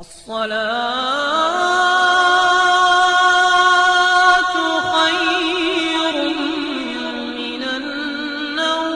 الصلاة خير من النوم۔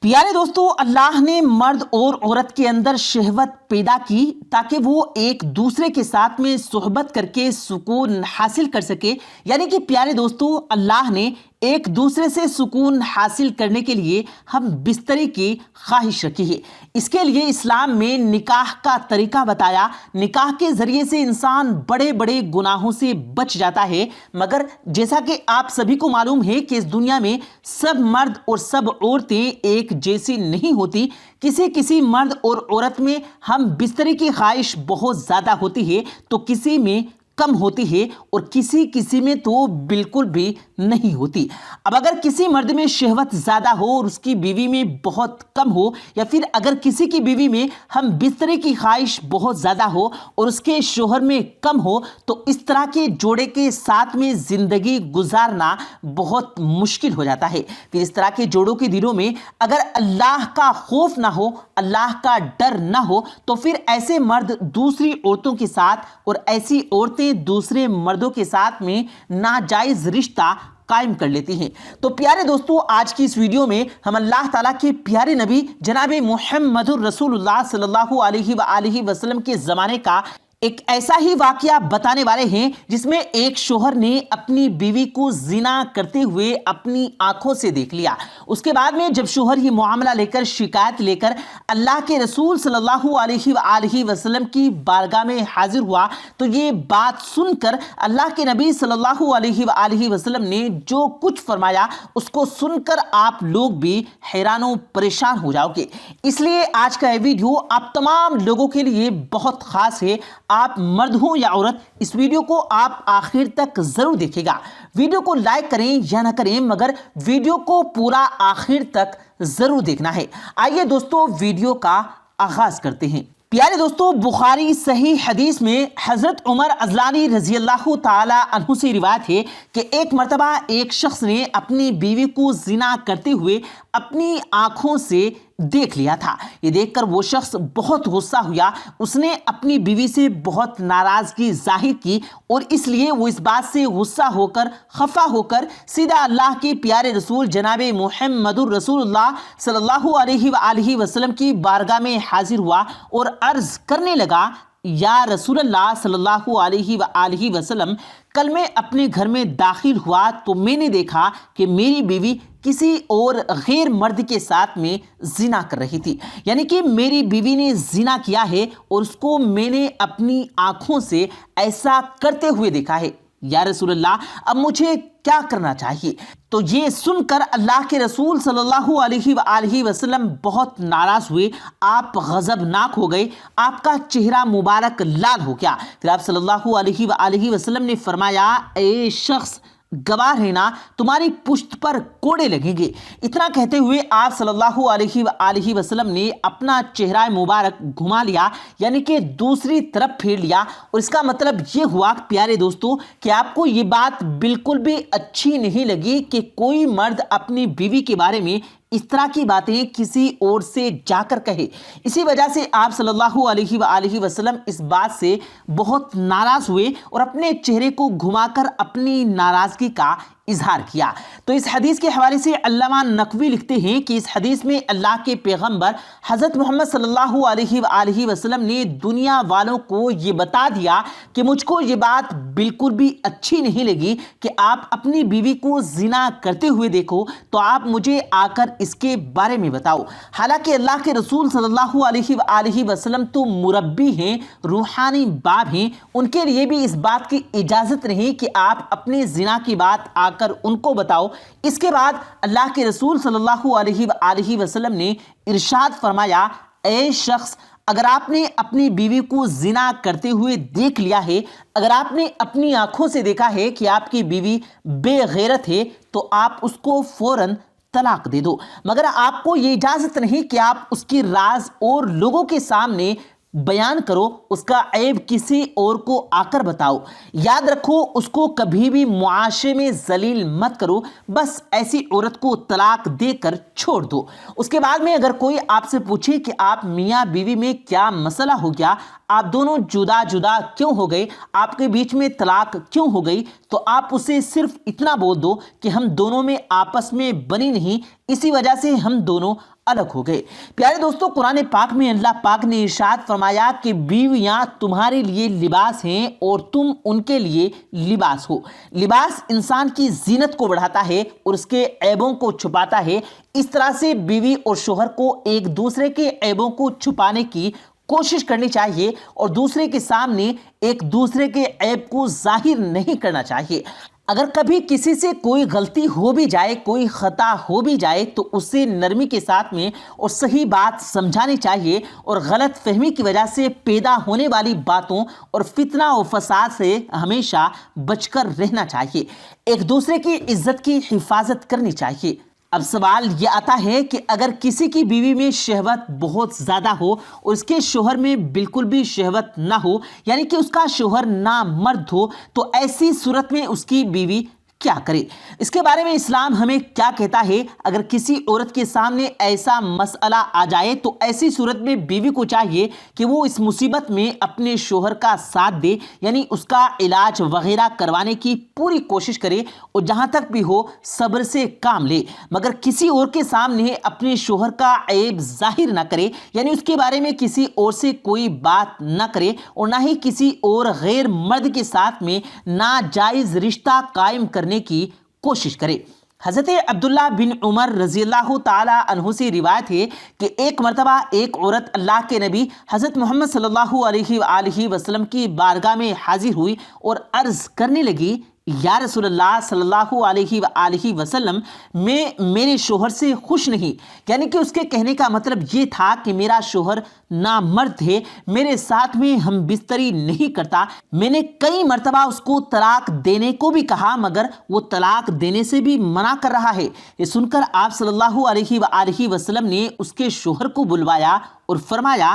پیارے دوستو، اللہ نے مرد اور عورت کے اندر شہوت پیدا کی تاکہ وہ ایک دوسرے کے ساتھ میں صحبت کر کے سکون حاصل کر سکے۔ یعنی کہ پیارے دوستو، اللہ نے ایک دوسرے سے سکون حاصل کرنے کے لیے ہم بستری کی خواہش رکھی ہے۔ اس کے لیے اسلام میں نکاح کا طریقہ بتایا۔ نکاح کے ذریعے سے انسان بڑے بڑے گناہوں سے بچ جاتا ہے، مگر جیسا کہ آپ سبھی کو معلوم ہے کہ اس دنیا میں سب مرد اور سب عورتیں ایک جیسی نہیں ہوتی۔ کسی مرد اور عورت میں ہم بستری کی خواہش بہت زیادہ ہوتی ہے تو کسی میں کم ہوتی ہے اور کسی میں تو بالکل بھی نہیں ہوتی۔ اب اگر کسی مرد میں شہوت زیادہ ہو اور اس کی بیوی میں بہت کم ہو، یا پھر اگر کسی کی بیوی میں ہم بستری کی خواہش بہت زیادہ ہو اور اس کے شوہر میں کم ہو، تو اس طرح کے جوڑے کے ساتھ میں زندگی گزارنا بہت مشکل ہو جاتا ہے۔ پھر اس طرح کے جوڑوں کے دلوں میں اگر اللہ کا خوف نہ ہو، اللہ کا ڈر نہ ہو، تو پھر ایسے مرد دوسری عورتوں کے ساتھ اور ایسی عورتیں دوسرے مردوں کے ساتھ میں ناجائز رشتہ قائم کر لیتی ہیں۔ تو پیارے دوستو، آج کی اس ویڈیو میں ہم اللہ تعالیٰ کے پیارے نبی جناب محمد رسول اللہ صلی اللہ علیہ وآلہ وسلم کے زمانے کا ایک ایسا ہی واقعہ بتانے والے ہیں جس میں ایک شوہر نے اپنی بیوی کو زنا کرتے ہوئے اپنی آنکھوں سے دیکھ لیا۔ اس کے بعد میں جب شوہر یہ معاملہ لے کر، شکایت لے کر اللہ کے رسول صلی اللہ علیہ وآلہ وسلم کی بارگاہ میں حاضر ہوا، تو یہ بات سن کر اللہ کے نبی صلی اللہ علیہ وآلہ وسلم نے جو کچھ فرمایا، اس کو سن کر آپ لوگ بھی حیران و پریشان ہو جاؤ گے۔ اس لیے آج کا یہ ویڈیو آپ تمام لوگوں کے لیے بہت خاص ہے۔ آپ مرد ہوں یا عورت، اس ویڈیو کو آپ آخر تک ضرور دیکھیں گا۔ ویڈیو کو لائک کریں یا نہ کریں، مگر ویڈیو کو پورا آخر تک ضرور دیکھنا ہے۔ آئیے دوستو، ویڈیو کا آغاز کرتے ہیں۔ پیارے دوستو، بخاری صحیح حدیث میں حضرت عمر عزلانی رضی اللہ تعالی عنہ سے روایت ہے کہ ایک مرتبہ ایک شخص نے اپنی بیوی کو زنا کرتے ہوئے اپنی آنکھوں سے دیکھ لیا تھا۔ یہ دیکھ کر وہ شخص بہت غصہ ہوا۔ اس نے اپنی بیوی سے بہت ناراضگی ظاہر کی اور اس لیے وہ اس بات سے غصہ ہو کر، خفا ہو کر سیدھا اللہ کے پیارے رسول جناب محمد رسول اللہ صلی اللہ علیہ وآلہ وسلم کی بارگاہ میں حاضر ہوا اور عرض کرنے لگا، یا رسول اللہ صلی اللہ علیہ وآلہ وسلم، کل میں اپنے گھر میں داخل ہوا تو میں نے دیکھا کہ میری بیوی کسی اور غیر مرد کے ساتھ میں زنا کر رہی تھی۔ یعنی کہ میری بیوی نے زنا کیا ہے اور اس کو میں نے اپنی آنکھوں سے ایسا کرتے ہوئے دیکھا ہے۔ یا رسول اللہ، اب مجھے کیا کرنا چاہیے؟ تو یہ سن کر اللہ کے رسول صلی اللہ علیہ وآلہ وسلم بہت ناراض ہوئے، آپ غضبناک ہو گئے، آپ کا چہرہ مبارک لال ہو گیا۔ پھر آپ صلی اللہ علیہ وآلہ وسلم نے فرمایا، اے شخص، گواہ رہنا، تمہاری پشت پر کوڑے لگیں گے۔ اتنا کہتے ہوئے آپ صلی اللہ علیہ وآلہ وسلم نے اپنا چہرہ مبارک گھما لیا، یعنی کہ دوسری طرف پھیر لیا، اور اس کا مطلب یہ ہوا پیارے دوستو کہ آپ کو یہ بات بالکل بھی اچھی نہیں لگی کہ کوئی مرد اپنی بیوی کے بارے میں اس طرح کی باتیں کسی اور سے جا کر کہے۔ اسی وجہ سے آپ صلی اللہ علیہ وآلہ وسلم اس بات سے بہت ناراض ہوئے اور اپنے چہرے کو گھما کر اپنی ناراضگی کا اظہار کیا۔ تو اس حدیث کے حوالے سے علامہ نقوی لکھتے ہیں کہ اس حدیث میں اللہ کے پیغمبر حضرت محمد صلی اللہ علیہ وآلہ وسلم نے دنیا والوں کو یہ بتا دیا کہ مجھ کو یہ بات بالکل بھی اچھی نہیں لگی کہ آپ اپنی بیوی کو زنا کرتے ہوئے دیکھو، تو آپ مجھے آ کر اس کے بارے میں بتاؤ۔ حالانکہ اللہ کے رسول صلی اللہ علیہ وآلہ وسلم تو مربی ہیں، روحانی باپ ہیں، ان کے لیے بھی اس بات کی اجازت نہیں کہ آپ اپنے زنا کی بات آ کر ان کو بتاؤ۔ اس کے بعد اللہ کے رسول صلی اللہ علیہ وآلہ وسلم نے ارشاد فرمایا، اے شخص، اگر آپ نے اپنی بیوی کو زنا کرتے ہوئے دیکھ لیا ہے، اگر آپ نے اپنی آنکھوں سے دیکھا ہے کہ آپ کی بیوی بے غیرت ہے، تو آپ اس کو فوراً طلاق دے دو، مگر آپ کو یہ اجازت نہیں کہ آپ اس کی راز اور لوگوں کے سامنے بیان کرو، اس کا عیب کسی اور کو آ کر بتاؤ، یاد رکھو اس کو کبھی بھی معاشرے میں ذلیل مت کرو، بس ایسی عورت کو طلاق دے کر چھوڑ دو۔ اس کے بعد میں اگر کوئی آپ سے پوچھے کہ آپ میاں بیوی میں کیا مسئلہ ہو گیا، آپ دونوں جدا جدا کیوں ہو گئے، آپ کے بیچ میں طلاق کیوں ہو گئی، تو آپ اسے صرف اتنا بول دو کہ ہم دونوں میں آپس میں بنی نہیں، اسی وجہ سے ہم دونوں الگ ہو گئے۔ پیارے دوستو، قرآن پاک میں اللہ پاک نے ارشاد فرمایا کہ بیویاں تمہارے لیے لباس ہیں اور تم ان کے لیے لباس ہو۔ لباس انسان کی زینت کو بڑھاتا ہے اور اس کے عیبوں کو چھپاتا ہے۔ اس طرح سے بیوی اور شوہر کو ایک دوسرے کے عیبوں کو چھپانے کی کوشش کرنی چاہیے اور دوسرے کے سامنے ایک دوسرے کے عیب کو ظاہر نہیں کرنا چاہیے۔ اگر کبھی کسی سے کوئی غلطی ہو بھی جائے، کوئی خطا ہو بھی جائے، تو اسے نرمی کے ساتھ میں اور صحیح بات سمجھانی چاہیے اور غلط فہمی کی وجہ سے پیدا ہونے والی باتوں اور فتنہ و فساد سے ہمیشہ بچ کر رہنا چاہیے۔ ایک دوسرے کی عزت کی حفاظت کرنی چاہیے۔ اب سوال یہ آتا ہے کہ اگر کسی کی بیوی میں شہوت بہت زیادہ ہو اور اس کے شوہر میں بالکل بھی شہوت نہ ہو، یعنی کہ اس کا شوہر نامرد ہو، تو ایسی صورت میں اس کی بیوی کیا کرے؟ اس کے بارے میں اسلام ہمیں کیا کہتا ہے؟ اگر کسی عورت کے سامنے ایسا مسئلہ آ جائے تو ایسی صورت میں بیوی کو چاہیے کہ وہ اس مصیبت میں اپنے شوہر کا ساتھ دے، یعنی اس کا علاج وغیرہ کروانے کی پوری کوشش کرے اور جہاں تک بھی ہو صبر سے کام لے، مگر کسی اور کے سامنے اپنے شوہر کا عیب ظاہر نہ کرے، یعنی اس کے بارے میں کسی اور سے کوئی بات نہ کرے اور نہ ہی کسی اور غیر مرد کے ساتھ میں ناجائز رشتہ قائم کرنے کی کوشش کرے۔ حضرت عبداللہ بن عمر رضی اللہ تعالی عنہ سے روایت ہے کہ ایک مرتبہ ایک عورت اللہ کے نبی حضرت محمد صلی اللہ علیہ وآلہ وسلم کی بارگاہ میں حاضر ہوئی اور عرض کرنے لگی، یا رسول اللہ صلی اللہ علیہ وآلہ وسلم، میں میرے شوہر سے خوش نہیں، یعنی کہ اس کے کہنے کا مطلب یہ تھا کہ میرا شوہر نامرد ہے، میرے ساتھ میں ہم بستری نہیں کرتا، میں نے کئی مرتبہ اس کو طلاق دینے کو بھی کہا مگر وہ طلاق دینے سے بھی منع کر رہا ہے۔ یہ سن کر آپ صلی اللہ علیہ وآلہ وسلم نے اس کے شوہر کو بلوایا اور فرمایا،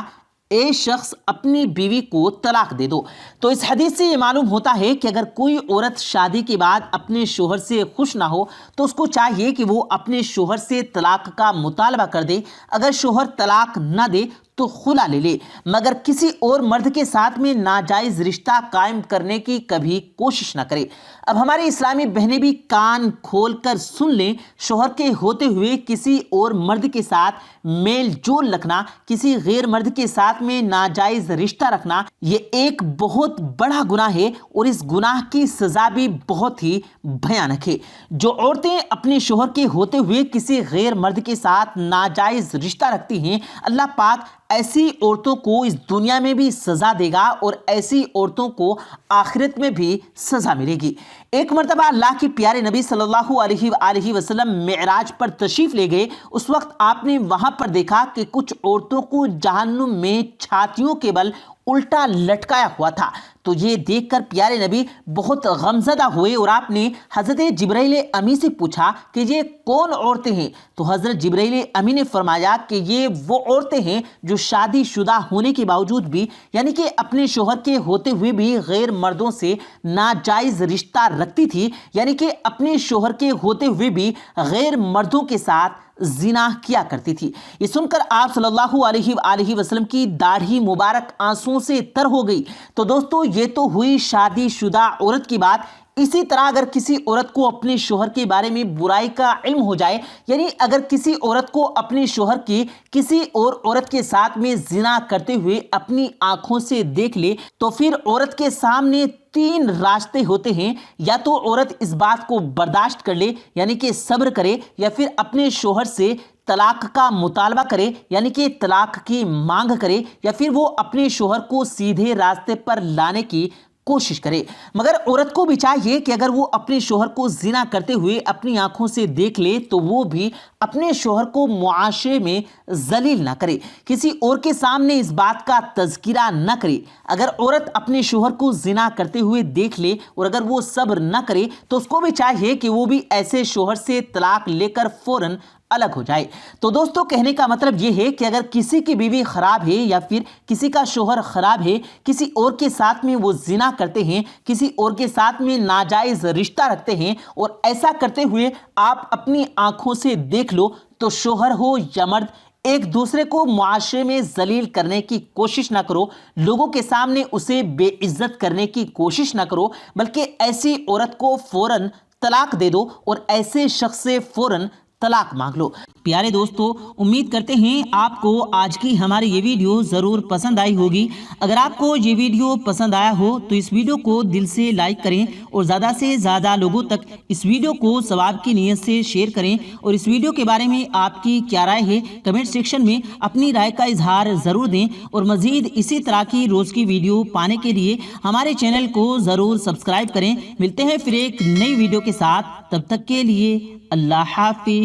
اے شخص، اپنی بیوی کو طلاق دے دو۔ تو اس حدیث سے یہ معلوم ہوتا ہے کہ اگر کوئی عورت شادی کے بعد اپنے شوہر سے خوش نہ ہو تو اس کو چاہیے کہ وہ اپنے شوہر سے طلاق کا مطالبہ کر دے۔ اگر شوہر طلاق نہ دے تو خلا لے لے، مگر کسی اور مرد کے ساتھ میں ناجائز رشتہ قائم کرنے کی کبھی کوشش نہ کرے۔ اب ہماری اسلامی بہنیں بھی کان کھول کر سن لیں، شوہر کے ہوتے ہوئے کسی اور مرد کے ساتھ میل جول رکھنا، کسی غیر مرد کے ساتھ میں ناجائز رشتہ رکھنا، یہ ایک بہت بڑا گناہ ہے اور اس گناہ کی سزا بھی بہت ہی بھیانک ہے۔ جو عورتیں اپنے شوہر کے ہوتے ہوئے کسی غیر مرد کے ساتھ ناجائز رشتہ رکھتی ہیں، اللہ پاک ایسی عورتوں کو اس دنیا میں بھی سزا دے گا اور ایسی عورتوں کو آخرت میں بھی سزا ملے گی۔ ایک مرتبہ اللہ کے پیارے نبی صلی اللہ علیہ وآلہ وسلم معراج پر تشریف لے گئے۔ اس وقت آپ نے وہاں پر دیکھا کہ کچھ عورتوں کو جہنم میں چھاتیوں کے بل الٹا لٹکایا ہوا تھا۔ تو یہ دیکھ کر پیارے نبی بہت غمزدہ ہوئے اور آپ نے حضرت جبرائیل امی سے پوچھا کہ یہ کون عورتیں ہیں؟ تو حضرت جبرائیل امی نے فرمایا کہ یہ وہ عورتیں ہیں جو شادی شدہ ہونے کے باوجود بھی، یعنی کہ اپنے شوہر کے ہوتے ہوئے بھی غیر مردوں سے ناجائز رشتہ رکھتی تھی، یعنی کہ اپنے شوہر کے ہوتے ہوئے بھی غیر مردوں کے ساتھ زنا کیا کرتی تھی۔ یہ سن کر آپ صلی اللہ علیہ وآلہ وسلم کی داڑھی مبارک آنسوؤں سے تر ہو گئی۔ تو دوستو، یہ تو ہوئی شادی شدہ عورت کی بات۔ اسی طرح اگر کسی عورت کو اپنے شوہر کے بارے میں برائی کا علم ہو جائے، یعنی اگر کسی عورت کو اپنے شوہر کی کسی اور عورت کے ساتھ میں زنا کرتے ہوئے اپنی آنکھوں سے دیکھ لے، تو پھر عورت کے سامنے تین راستے ہوتے ہیں، یا تو عورت اس بات کو برداشت کر لے، یعنی کہ صبر کرے، یا پھر اپنے شوہر سے طلاق کا مطالبہ کرے، یعنی کہ طلاق کی مانگ کرے، یا پھر وہ اپنے شوہر کو سیدھے راستے پر لانے کی کوشش کرے۔ مگر عورت کو بھی چاہیے کہ اگر وہ اپنے شوہر کو زنا کرتے ہوئے اپنی آنکھوں سے دیکھ لے تو وہ بھی اپنے شوہر کو معاشرے میں ذلیل نہ کرے، کسی اور کے سامنے اس بات کا تذکرہ نہ کرے۔ اگر عورت اپنے شوہر کو زنا کرتے ہوئے دیکھ لے اور اگر وہ صبر نہ کرے تو اس کو بھی چاہیے کہ وہ بھی ایسے شوہر سے طلاق لے کر فوراً الگ ہو جائے۔ تو دوستو کہنے کا مطلب یہ ہے کہ اگر کسی کی بیوی خراب ہے یا پھر کسی کا شوہر خراب ہے، کسی اور کے ساتھ میں وہ زنا کرتے ہیں، کسی اور کے ساتھ میں ناجائز رشتہ رکھتے ہیں، اور ایسا کرتے ہوئے آپ اپنی آنکھوں سے دیکھ لو، تو شوہر ہو یا مرد، ایک دوسرے کو معاشرے میں ذلیل کرنے کی کوشش نہ کرو، لوگوں کے سامنے اسے بے عزت کرنے کی کوشش نہ کرو، بلکہ ایسی عورت کو فوراً طلاق دے دو اور ایسے شخص سے فوراً طلاق مانگ لو۔ پیارے دوستو، امید کرتے ہیں آپ کو آج کی ہماری یہ ویڈیو ضرور پسند آئی ہوگی۔ اگر آپ کو یہ ویڈیو پسند آیا ہو تو اس ویڈیو کو دل سے لائک کریں اور زیادہ سے زیادہ لوگوں تک اس ویڈیو کو ثواب کی نیت سے شیئر کریں، اور اس ویڈیو کے بارے میں آپ کی کیا رائے ہے کمنٹ سیکشن میں اپنی رائے کا اظہار ضرور دیں، اور مزید اسی طرح کی روز کی ویڈیو پانے کے لیے ہمارے چینل کو ضرور سبسکرائب کریں۔ ملتے ہیں پھر ایک نئی ویڈیو کے ساتھ، تب تک کے لیے اللہ حافظ۔